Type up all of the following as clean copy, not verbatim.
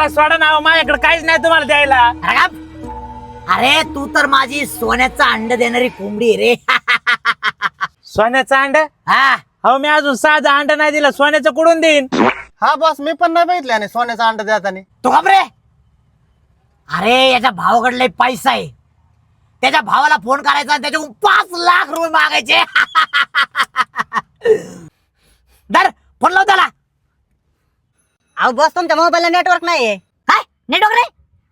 सोडा ना, माझ्याकडे काहीच नाही तुम्हाला द्यायला. अरे तू तर माझी सोन्याचा अंड देणारी कोंबडी रे. सोन्याचं अंड? हा अहो मी अजून साधं अंड नाही दिलं, सोन्याचं कुठून देईन? हा बॉस, मी पण नाही बघितलं आणि सोन्याचा अंडा देताना. तू घाबरे. अरे याच्या भावाकडले पैसा आहे, त्याच्या भावाला फोन करायचा आणि त्याच्याकडून 5 लाख रुपये मागायचे. दर फोन लाव त्याला. अहो बॉस, तुमच्या मोबाईलला नेटवर्क नाहीये. काय नेटवर्क रे?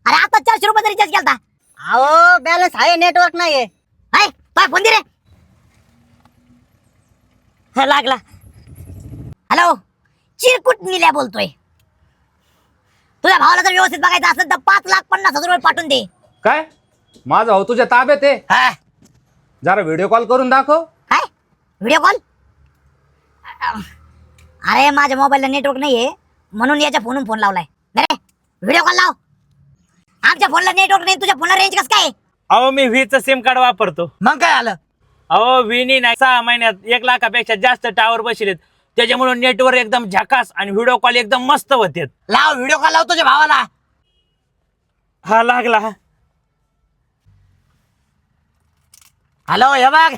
अरे आता 400 रुपयाचा रिचार्ज केलता. अहो बॅलन्स आहे, नेटवर्क नाहीये. हाय काय फोन दे रे. हा लागला. हॅलो, चिरकुट निल्या बोलतोय. तुझ्या भावाला जर व्यवस्थित बघायचं असेल तर 5,50,000 रुपये पाठवून दे. काय माझा भाऊ तुझ्या ताब्यात आहे? हा जरा व्हिडिओ कॉल करून दाखव. काय व्हिडिओ कॉल? अरे माझ्या मोबाईलला नेटवर्क नाहीये म्हणून याच्या फोनून फोन लावलाय. अरे व्हिडिओ कॉल लाव. आमच्या फोनला नेटवर्क नाही, तुझ्या फोनला रेंज कसं काय? अहो मी व्हीचं सिम कार्ड वापरतो. मग काय आलं? अहो व्हीनी नाही 6 महिन्यात 1 लाखापेक्षा जास्त टावर बसलेत, त्याच्यामुळे नेटवर्क एकदम झकास आणि व्हिडिओ कॉल एकदम मस्त होते. लाव व्हिडिओ कॉल लाव तुझ्या भावाला. हा लागला. हॅलो हे बघ.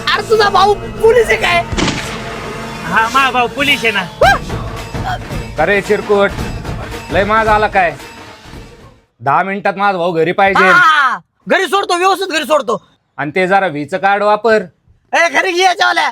अरे तुझा भाऊ पोलीस आहे काय? हा माझा भाऊ पोलीस आहे ना. अरे चिरकुट, लय माझा आला काय? 10 मिनिटात माझा भाऊ घरी पाहिजे. हा, घरी सोडतो, व्यवस्थित घरी सोडतो. आणि ते जरा व्हीचं कार्ड वापर. ए घरी घे याच्यावाल्या.